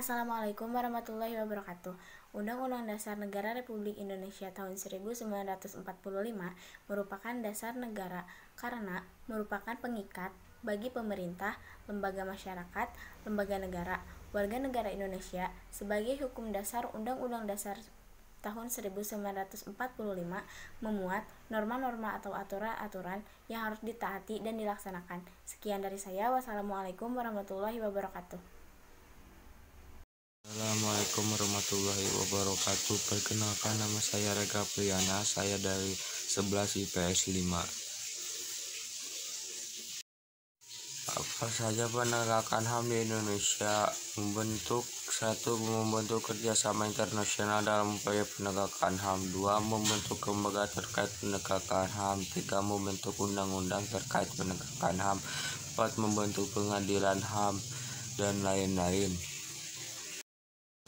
Assalamualaikum warahmatullahi wabarakatuh. Undang-Undang Dasar Negara Republik Indonesia tahun 1945 merupakan dasar negara karena merupakan pengikat bagi pemerintah, lembaga masyarakat, lembaga negara, warga negara Indonesia sebagai hukum dasar. Undang-Undang Dasar tahun 1945 memuat norma-norma atau aturan-aturan yang harus ditaati dan dilaksanakan. Sekian dari saya. Wassalamualaikum warahmatullahi wabarakatuh. Assalamualaikum warahmatullahi wabarakatuh. Perkenalkan, nama saya Rega Priyana, saya dari 11 IPS 5. Apa saja penegakan HAM di Indonesia? Membentuk kerjasama internasional dalam upaya penegakan HAM. 2. Membentuk lembaga terkait penegakan HAM. 3. Membentuk undang-undang terkait penegakan HAM. 4. Membentuk pengadilan HAM, dan lain-lain.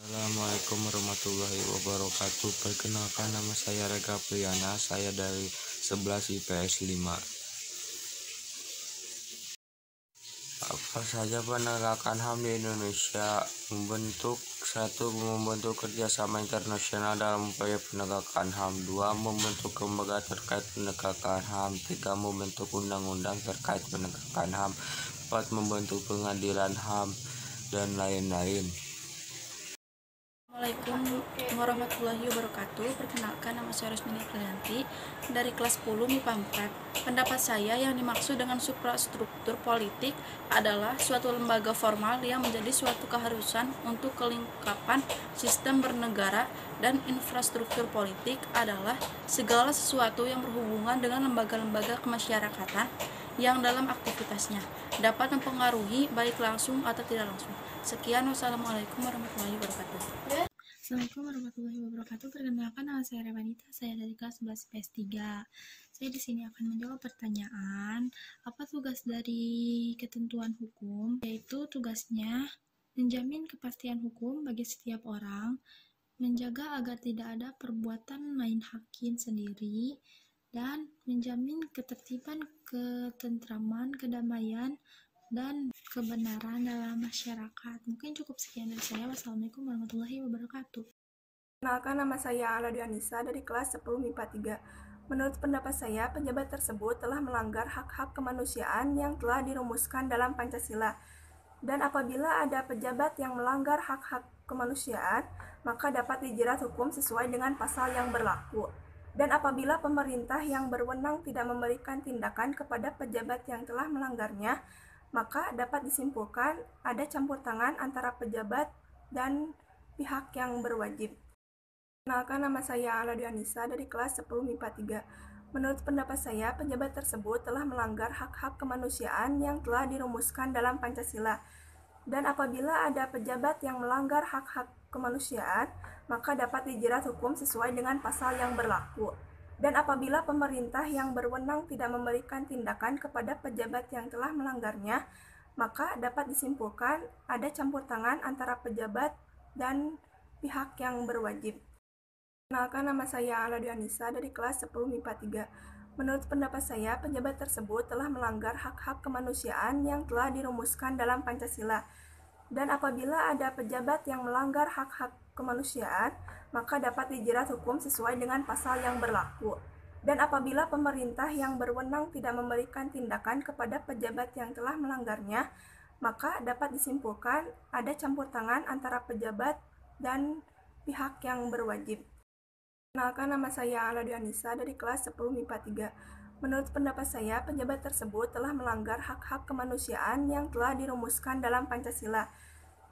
Assalamualaikum warahmatullahi wabarakatuh. Perkenalkan, nama saya Rega Priyana, saya dari 11 IPS 5. Apa saja penegakan HAM di Indonesia? Membentuk kerjasama internasional dalam upaya penegakan HAM. 2. Membentuk lembaga terkait penegakan HAM. 3. Membentuk undang-undang terkait penegakan HAM. 4. Membentuk pengadilan HAM, dan lain-lain. Assalamualaikum warahmatullahi wabarakatuh. Perkenalkan, nama saya Rosmini Priyanti dari kelas 10 MIPA 4. Pendapat saya, yang dimaksud dengan suprastruktur politik adalah suatu lembaga formal yang menjadi suatu keharusan untuk kelengkapan sistem bernegara, dan infrastruktur politik adalah segala sesuatu yang berhubungan dengan lembaga-lembaga kemasyarakatan yang dalam aktivitasnya dapat mempengaruhi baik langsung atau tidak langsung. Sekian, wassalamualaikum warahmatullahi wabarakatuh. Assalamualaikum warahmatullahi wabarakatuh. Perkenalkan, nama saya Revanita, saya dari kelas 11 IPS 3. Saya di sini akan menjawab pertanyaan, apa tugas dari ketentuan hukum? Yaitu tugasnya menjamin kepastian hukum bagi setiap orang, menjaga agar tidak ada perbuatan main hakim sendiri, dan menjamin ketertiban, ketentraman, kedamaian, dan kebenaran dalam masyarakat. Mungkin cukup sekian dari saya. Wassalamualaikum warahmatullahi wabarakatuh. Perkenalkan, nama saya Aladi Anissa dari kelas 10 MIPA 3. Menurut pendapat saya, pejabat tersebut telah melanggar hak-hak kemanusiaan yang telah dirumuskan dalam Pancasila. Dan apabila ada pejabat yang melanggar hak-hak kemanusiaan, maka dapat dijerat hukum sesuai dengan pasal yang berlaku. Dan apabila pemerintah yang berwenang tidak memberikan tindakan kepada pejabat yang telah melanggarnya, maka dapat disimpulkan ada campur tangan antara pejabat dan pihak yang berwajib. Kenalkan, nama saya Ala Dianisa dari kelas 10 MIPA 3. Menurut pendapat saya, pejabat tersebut telah melanggar hak-hak kemanusiaan yang telah dirumuskan dalam Pancasila. Dan apabila ada pejabat yang melanggar hak-hak kemanusiaan, maka dapat dijerat hukum sesuai dengan pasal yang berlaku. Dan apabila pemerintah yang berwenang tidak memberikan tindakan kepada pejabat yang telah melanggarnya, maka dapat disimpulkan ada campur tangan antara pejabat dan pihak yang berwajib. Kenalkan, nama saya Ala Dianisa dari kelas 10 MIPA 3. Menurut pendapat saya, pejabat tersebut telah melanggar hak-hak kemanusiaan yang telah dirumuskan dalam Pancasila. Dan apabila ada pejabat yang melanggar hak-hak kemanusiaan, maka dapat dijerat hukum sesuai dengan pasal yang berlaku. Dan apabila pemerintah yang berwenang tidak memberikan tindakan kepada pejabat yang telah melanggarnya, maka dapat disimpulkan ada campur tangan antara pejabat dan pihak yang berwajib. Kenalkan, nama saya Ala Dianisa dari kelas 10 MIPA 3. Menurut pendapat saya, pejabat tersebut telah melanggar hak-hak kemanusiaan yang telah dirumuskan dalam Pancasila.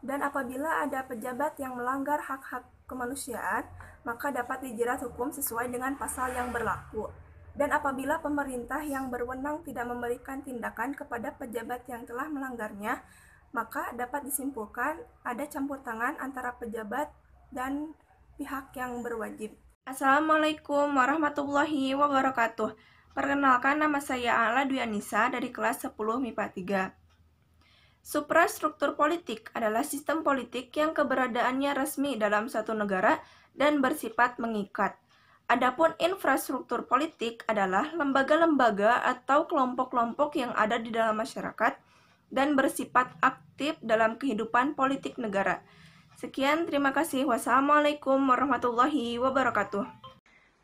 Dan apabila ada pejabat yang melanggar hak-hak kemanusiaan, maka dapat dijerat hukum sesuai dengan pasal yang berlaku. Dan apabila pemerintah yang berwenang tidak memberikan tindakan kepada pejabat yang telah melanggarnya, maka dapat disimpulkan ada campur tangan antara pejabat dan pihak yang berwajib. Assalamualaikum warahmatullahi wabarakatuh. Perkenalkan, nama saya Ala Dianisa dari kelas 10 MIPA 3. Suprastruktur politik adalah sistem politik yang keberadaannya resmi dalam suatu negara dan bersifat mengikat. Adapun infrastruktur politik adalah lembaga-lembaga atau kelompok-kelompok yang ada di dalam masyarakat dan bersifat aktif dalam kehidupan politik negara. Sekian, terima kasih. Wassalamualaikum warahmatullahi wabarakatuh.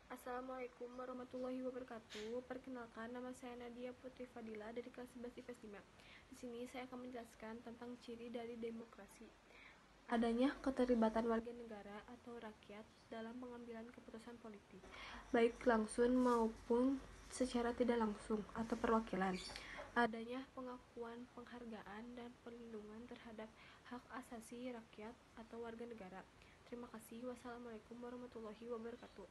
Assalamualaikum warahmatullahi wabarakatuh. Perkenalkan, nama saya Nadia Putri Fadila dari kelas 11 IPS 5. Di sini saya akan menjelaskan tentang ciri dari demokrasi. Adanya keterlibatan warga negara atau rakyat dalam pengambilan keputusan politik, baik langsung maupun secara tidak langsung atau perwakilan. Adanya pengakuan, penghargaan, dan perlindungan terhadap hak asasi rakyat atau warga negara. Terima kasih. Wassalamualaikum warahmatullahi wabarakatuh.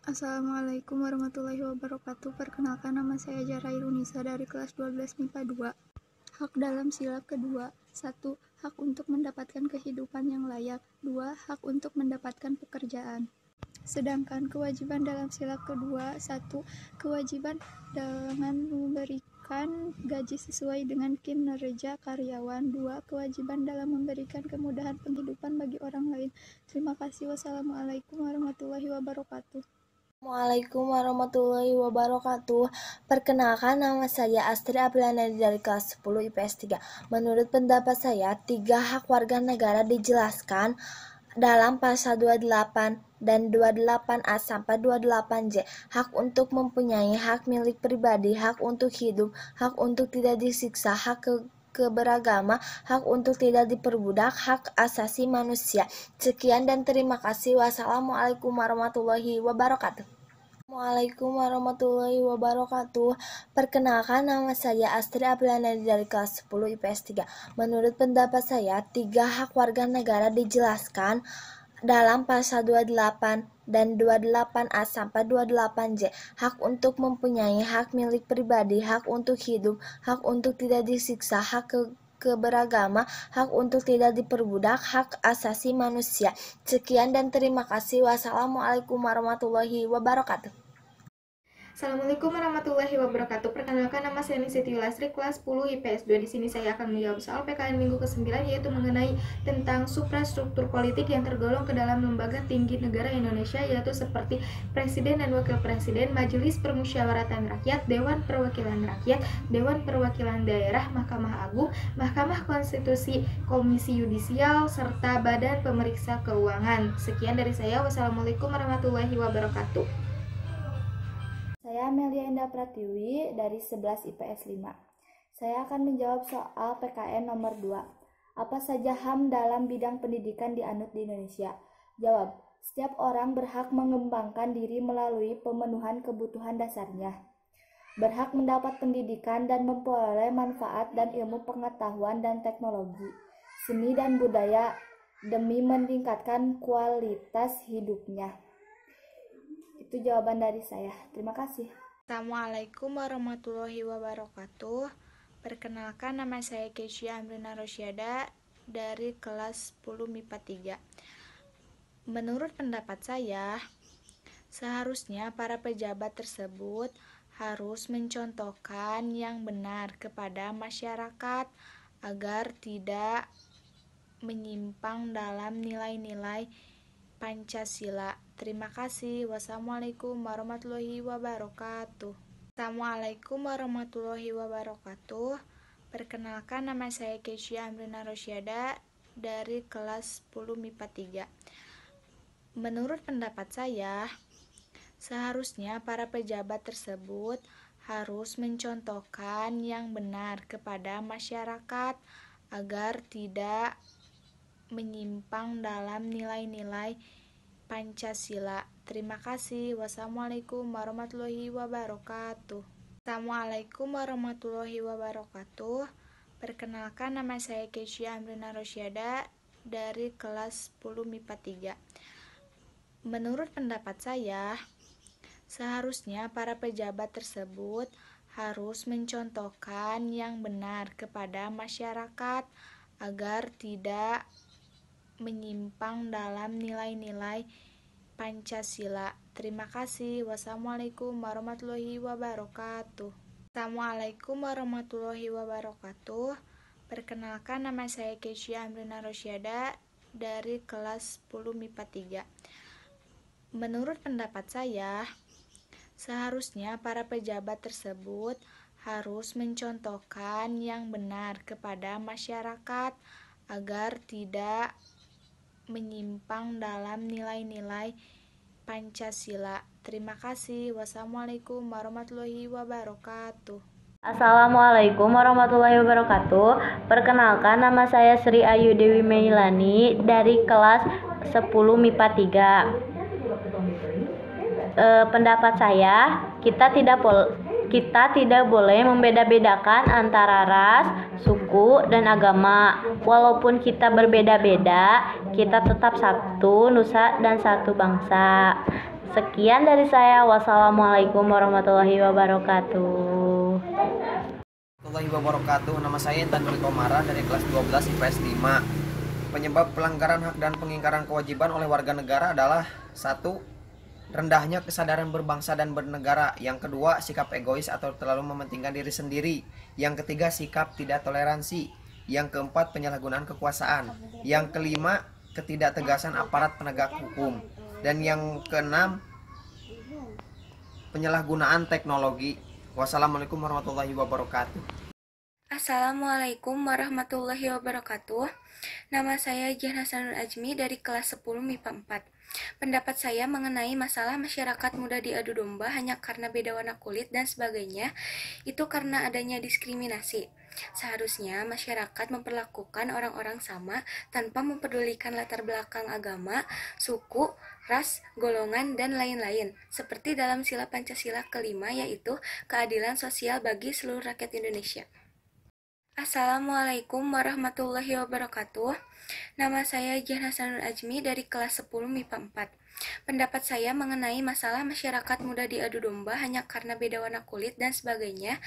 Assalamualaikum warahmatullahi wabarakatuh. Perkenalkan, nama saya Jarairunisa dari kelas 12 MIPA 2. Hak dalam sila kedua: 1. Hak untuk mendapatkan kehidupan yang layak. 2. Hak untuk mendapatkan pekerjaan. Sedangkan kewajiban dalam sila kedua: 1. Kewajiban dengan memberikan gaji sesuai dengan kinerja karyawan. 2. Kewajiban dalam memberikan kemudahan penghidupan bagi orang lain. Terima kasih. Wassalamualaikum warahmatullahi wabarakatuh. Assalamualaikum warahmatullahi wabarakatuh. Perkenalkan, nama saya Astri Apriana dari kelas 10 IPS 3. Menurut pendapat saya, 3 hak warga negara dijelaskan dalam pasal 28 dan 28A sampai 28J. Hak untuk mempunyai hak milik pribadi, hak untuk hidup, hak untuk tidak disiksa, hak keberagama, hak untuk tidak diperbudak, hak asasi manusia. Sekian dan terima kasih. Wassalamualaikum warahmatullahi wabarakatuh. Assalamualaikum warahmatullahi wabarakatuh. Perkenalkan, nama saya Astri Apriana dari kelas 10 IPS 3. Menurut pendapat saya, 3 hak warga negara dijelaskan dalam pasal 28 dan 28A sampai 28J. Hak untuk mempunyai hak milik pribadi, hak untuk hidup, hak untuk tidak disiksa, hak keberagama, hak untuk tidak diperbudak, hak asasi manusia. Sekian dan terima kasih. Wassalamualaikum warahmatullahi wabarakatuh. Assalamualaikum warahmatullahi wabarakatuh. Perkenalkan, nama saya Siti Lasri, kelas 10 IPS 2. Di sini saya akan menjawab soal PKN minggu ke-9, yaitu mengenai tentang suprastruktur politik yang tergolong ke dalam lembaga tinggi negara Indonesia, yaitu seperti Presiden dan Wakil Presiden, Majelis Permusyawaratan Rakyat, Dewan Perwakilan Rakyat, Dewan Perwakilan Daerah, Mahkamah Agung, Mahkamah Konstitusi, Komisi Yudisial, serta Badan Pemeriksa Keuangan. Sekian dari saya. Wassalamualaikum warahmatullahi wabarakatuh. Saya Amelia Indah Pratiwi dari 11 IPS 5. Saya akan menjawab soal PKN nomor 2. Apa saja HAM dalam bidang pendidikan dianut di Indonesia? Jawab, setiap orang berhak mengembangkan diri melalui pemenuhan kebutuhan dasarnya. berhak mendapat pendidikan dan memperoleh manfaat dan ilmu pengetahuan dan teknologi, seni dan budaya demi meningkatkan kualitas hidupnya. Itu jawaban dari saya. Terima kasih. Assalamualaikum warahmatullahi wabarakatuh. Perkenalkan, nama saya Keisha Amrina Rosyada dari kelas 10 MIPA 3. Menurut pendapat saya, seharusnya para pejabat tersebut harus mencontohkan yang benar kepada masyarakat agar tidak menyimpang dalam nilai-nilai Pancasila. Terima kasih. Wassalamualaikum warahmatullahi wabarakatuh. Assalamualaikum warahmatullahi wabarakatuh. Perkenalkan, nama saya Keisha Amrina Rosyada dari kelas 10 MIPA 3. Menurut pendapat saya, seharusnya para pejabat tersebut harus mencontohkan yang benar kepada masyarakat agar tidak menyimpang dalam nilai-nilai Pancasila. Terima kasih. Wassalamualaikum warahmatullahi wabarakatuh. Assalamualaikum warahmatullahi wabarakatuh. Perkenalkan, nama saya Keisha Amrina Rosyada dari kelas 10 MIPA 3. Menurut pendapat saya, seharusnya para pejabat tersebut harus mencontohkan yang benar kepada masyarakat agar tidak menyimpang dalam nilai-nilai Pancasila. Terima kasih. Wassalamualaikum warahmatullahi wabarakatuh. Assalamualaikum warahmatullahi wabarakatuh. Perkenalkan, nama saya Keisha Amrina Rosyada dari kelas 10 MIPA 3. Menurut pendapat saya, seharusnya para pejabat tersebut harus mencontohkan yang benar kepada masyarakat agar tidak menyimpang dalam nilai-nilai Pancasila. Terima kasih. Wassalamualaikum warahmatullahi wabarakatuh. Assalamualaikum warahmatullahi wabarakatuh. Perkenalkan, nama saya Sri Ayu Dewi Meilani dari kelas 10 MIPA 3. Pendapat saya, kita tidak boleh membeda-bedakan antara ras, suku, dan agama. Walaupun kita berbeda-beda, kita tetap satu nusa dan satu bangsa. Sekian dari saya. Wassalamualaikum warahmatullahi wabarakatuh. Warahmatullahi wabarakatuh. Nama saya Intan Nuri Komara dari kelas 12 IPS 5. Penyebab pelanggaran hak dan pengingkaran kewajiban oleh warga negara adalah 1. Rendahnya kesadaran berbangsa dan bernegara. Yang kedua, sikap egois atau terlalu mementingkan diri sendiri. Yang ketiga, sikap tidak toleransi. Yang keempat, penyalahgunaan kekuasaan. Yang kelima, ketidaktegasan aparat penegak hukum. Dan yang keenam, penyalahgunaan teknologi. Wassalamualaikum warahmatullahi wabarakatuh. Assalamualaikum warahmatullahi wabarakatuh. Nama saya Jihan Hasanul Ajmi dari kelas 10 MIPA 4. Pendapat saya mengenai masalah masyarakat mudah diadu domba hanya karena beda warna kulit dan sebagainya, itu karena adanya diskriminasi. Seharusnya masyarakat memperlakukan orang-orang sama tanpa mempedulikan latar belakang agama, suku, ras, golongan, dan lain-lain. Seperti dalam sila Pancasila kelima, yaitu keadilan sosial bagi seluruh rakyat Indonesia. Assalamualaikum warahmatullahi wabarakatuh. Nama saya Jihan Hasanul Ajmi dari kelas 10 MIPA 4. Pendapat saya mengenai masalah masyarakat mudah diadu domba hanya karena beda warna kulit dan sebagainya,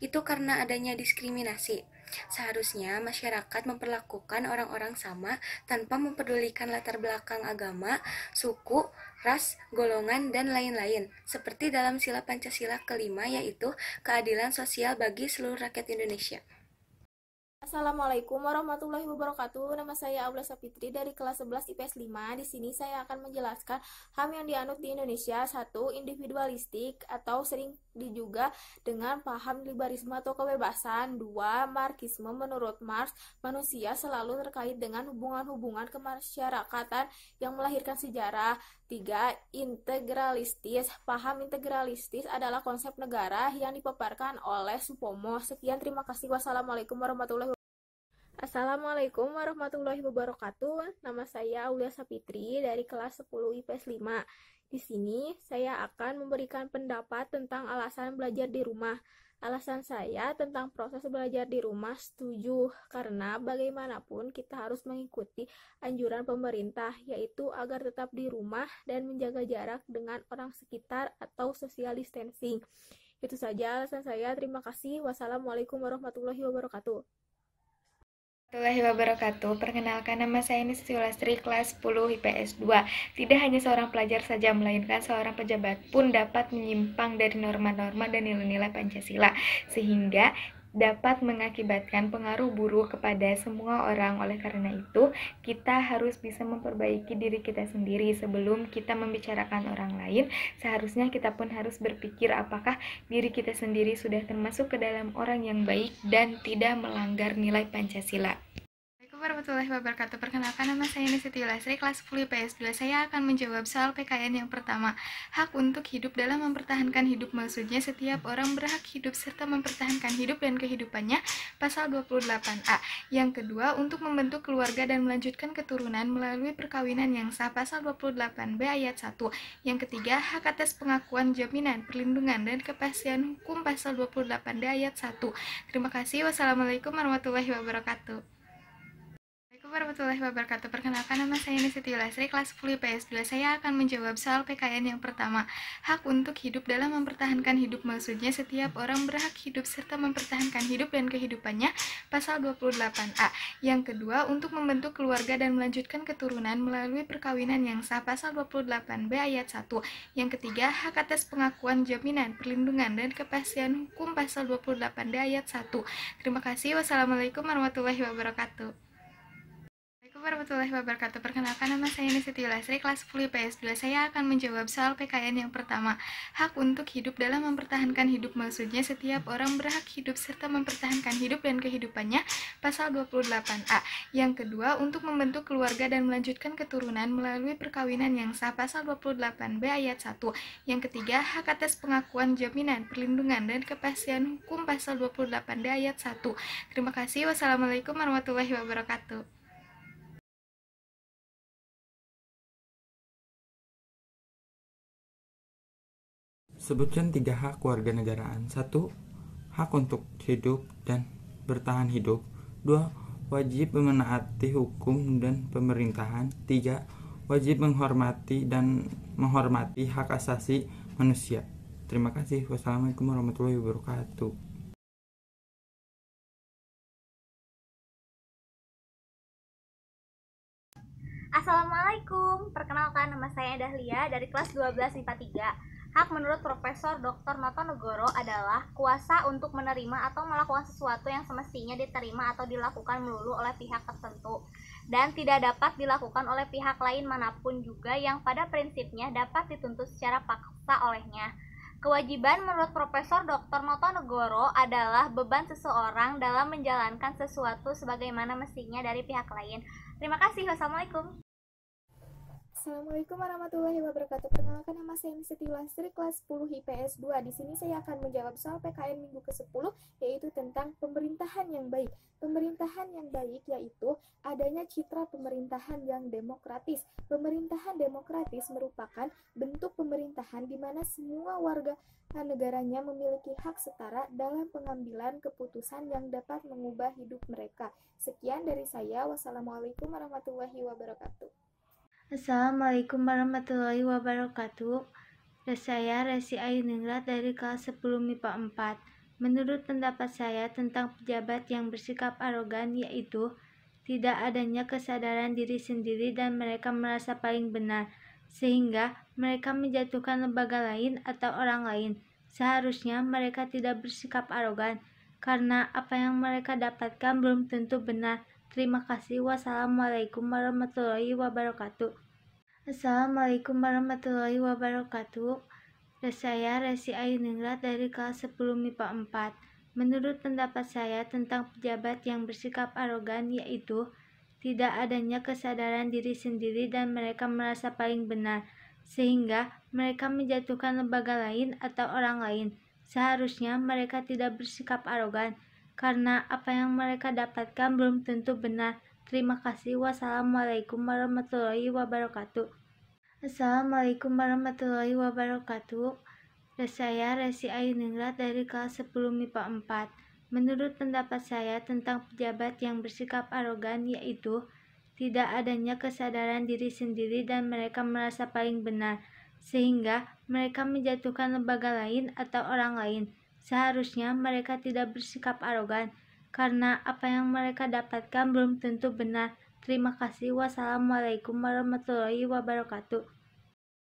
itu karena adanya diskriminasi. Seharusnya masyarakat memperlakukan orang-orang sama tanpa mempedulikan latar belakang agama, suku, ras, golongan, dan lain-lain. Seperti dalam sila Pancasila kelima, yaitu keadilan sosial bagi seluruh rakyat Indonesia. Assalamualaikum warahmatullahi wabarakatuh. Nama saya Aula Sapitri dari kelas 11 IPS 5. Di sini saya akan menjelaskan HAM yang dianut di Indonesia. 1. Individualistik atau sering juga dengan paham liberalisme atau kebebasan. 2. Marxisme. Menurut Marx, manusia selalu terkait dengan hubungan-hubungan kemasyarakatan yang melahirkan sejarah. 3. Integralistis. Paham integralistis adalah konsep negara yang dipaparkan oleh Supomo. Sekian, terima kasih. Wassalamualaikum warahmatullahi wabarakatuh. Assalamualaikum warahmatullahi wabarakatuh. Nama saya Aulia Sapitri dari kelas 10 IPS 5. Di sini saya akan memberikan pendapat tentang alasan belajar di rumah. Alasan saya tentang proses belajar di rumah setuju, karena bagaimanapun kita harus mengikuti anjuran pemerintah, yaitu agar tetap di rumah dan menjaga jarak dengan orang sekitar atau social distancing. Itu saja alasan saya. Terima kasih. Wassalamualaikum warahmatullahi wabarakatuh. Warahmatullahi wabarakatuh. Perkenalkan, nama saya Nisi Lastri, kelas 10 IPS 2. Tidak hanya seorang pelajar saja, melainkan seorang pejabat pun dapat menyimpang dari norma-norma dan nilai-nilai Pancasila, sehingga dapat mengakibatkan pengaruh buruk kepada semua orang. Oleh karena itu, kita harus bisa memperbaiki diri kita sendiri. Sebelum kita membicarakan orang lain, seharusnya kita pun harus berpikir apakah diri kita sendiri sudah termasuk ke dalam orang yang baik dan tidak melanggar nilai Pancasila. Assalamualaikum warahmatullahi wabarakatuh. Perkenalkan, nama saya Nisi Lastri, kelas 10 IPS 2. Saya akan menjawab soal PKN yang pertama. Hak untuk hidup dalam mempertahankan hidup, maksudnya setiap orang berhak hidup serta mempertahankan hidup dan kehidupannya, pasal 28A. Yang kedua, untuk membentuk keluarga dan melanjutkan keturunan melalui perkawinan yang sah, pasal 28B ayat 1. Yang ketiga, hak atas pengakuan, jaminan, perlindungan, dan kepastian hukum, pasal 28D ayat 1. Terima kasih. Wassalamualaikum warahmatullahi wabarakatuh. Warahmatullahi wabarakatuh. Perkenalkan, nama saya Nisi Lastri, kelas 10 IPS 2. Saya akan menjawab soal PKN yang pertama. Hak untuk hidup dalam mempertahankan hidup, maksudnya setiap orang berhak hidup serta mempertahankan hidup dan kehidupannya, pasal 28A. Yang kedua, untuk membentuk keluarga dan melanjutkan keturunan melalui perkawinan yang sah, pasal 28B ayat 1. Yang ketiga, hak atas pengakuan, jaminan, perlindungan, dan kepastian hukum, pasal 28D ayat 1. Terima kasih. Wassalamualaikum warahmatullahi wabarakatuh. Warahmatullahi wabarakatuh. Perkenalkan, nama saya Nisi Lastri, kelas 10 IPS 2. Saya akan menjawab soal PKN yang pertama. Hak untuk hidup dalam mempertahankan hidup, maksudnya setiap orang berhak hidup serta mempertahankan hidup dan kehidupannya, pasal 28A. Yang kedua, untuk membentuk keluarga dan melanjutkan keturunan melalui perkawinan yang sah, pasal 28B ayat 1. Yang ketiga, hak atas pengakuan, jaminan, perlindungan, dan kepastian hukum, pasal 28D ayat 1. Terima kasih. Wassalamualaikum warahmatullahi wabarakatuh. Sebutkan 3 hak kewarganegaraan. 1. Hak untuk hidup dan bertahan hidup. 2. Wajib menaati hukum dan pemerintahan. 3. Wajib menghormati hak asasi manusia. Terima kasih. Wassalamualaikum warahmatullahi wabarakatuh. Assalamualaikum. Perkenalkan, nama saya Dahlia dari kelas 12 IPA 3. Hak menurut Profesor Dr. Notonegoro adalah kuasa untuk menerima atau melakukan sesuatu yang semestinya diterima atau dilakukan melulu oleh pihak tertentu dan tidak dapat dilakukan oleh pihak lain manapun juga yang pada prinsipnya dapat dituntut secara paksa olehnya. Kewajiban menurut Profesor Dr. Notonegoro adalah beban seseorang dalam menjalankan sesuatu sebagaimana mestinya dari pihak lain. Terima kasih. Wassalamualaikum. Assalamualaikum warahmatullahi wabarakatuh. Perkenalkan, nama saya Nisi Lastri, kelas 10 IPS 2. Di sini saya akan menjawab soal PKN minggu ke-10, yaitu tentang pemerintahan yang baik. Pemerintahan yang baik yaitu adanya citra pemerintahan yang demokratis. Pemerintahan demokratis merupakan bentuk pemerintahan di mana semua warga negaranya memiliki hak setara dalam pengambilan keputusan yang dapat mengubah hidup mereka. Sekian dari saya. Wassalamualaikum warahmatullahi wabarakatuh. Assalamualaikum warahmatullahi wabarakatuh. Saya Resi Ayuningrat dari kelas 10 MIPA 4. Menurut pendapat saya tentang pejabat yang bersikap arogan, yaitu tidak adanya kesadaran diri sendiri dan mereka merasa paling benar, sehingga mereka menjatuhkan lembaga lain atau orang lain. Seharusnya mereka tidak bersikap arogan, karena apa yang mereka dapatkan belum tentu benar. Terima kasih. Wassalamualaikum warahmatullahi wabarakatuh. Assalamualaikum warahmatullahi wabarakatuh. Saya Resi Ayuningrat dari kelas 10 MIPA 4. Menurut pendapat saya tentang pejabat yang bersikap arogan, yaitu tidak adanya kesadaran diri sendiri dan mereka merasa paling benar, sehingga mereka menjatuhkan lembaga lain atau orang lain. Seharusnya mereka tidak bersikap arogan, karena apa yang mereka dapatkan belum tentu benar. Terima kasih. Wassalamualaikum warahmatullahi wabarakatuh. Assalamualaikum warahmatullahi wabarakatuh. Saya Resi Ainingrat dari kelas 10 MIPA 4. Menurut pendapat saya tentang pejabat yang bersikap arogan, yaitu tidak adanya kesadaran diri sendiri dan mereka merasa paling benar, sehingga mereka menjatuhkan lembaga lain atau orang lain. Seharusnya mereka tidak bersikap arogan, karena apa yang mereka dapatkan belum tentu benar. Terima kasih. Wassalamualaikum warahmatullahi wabarakatuh.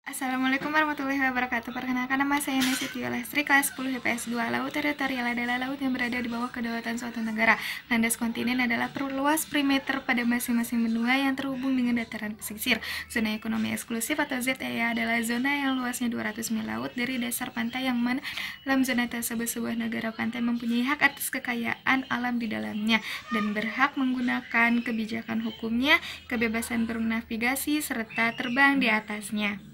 Assalamualaikum warahmatullahi wabarakatuh. Perkenalkan, nama saya Nesitio Lestri, kelas 10 IPS 2. Laut teritorial adalah laut yang berada di bawah kedaulatan suatu negara. Landas kontinen adalah luas perimeter pada masing-masing benua yang terhubung dengan dataran pesisir. Zona ekonomi eksklusif atau ZEA adalah zona yang luasnya 200 mil laut dari dasar pantai, yang mana dalam zona tersebut sebuah negara pantai mempunyai hak atas kekayaan alam di dalamnya dan berhak menggunakan kebijakan hukumnya, kebebasan bernavigasi, serta terbang di atasnya.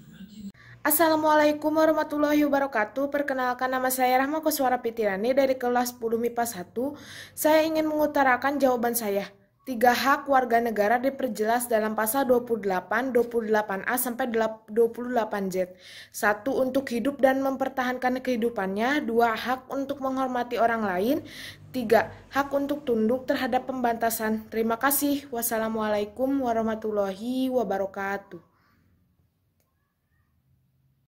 Assalamualaikum warahmatullahi wabarakatuh. Perkenalkan, nama saya Rahma Koswara Pitirani dari kelas 10 MIPA 1. Saya ingin mengutarakan jawaban saya. 3 hak warga negara diperjelas dalam pasal 28, 28A sampai 28Z. 1. Untuk hidup dan mempertahankan kehidupannya. 2. Hak untuk menghormati orang lain. 3. Hak untuk tunduk terhadap pembantasan. Terima kasih. Wassalamualaikum warahmatullahi wabarakatuh.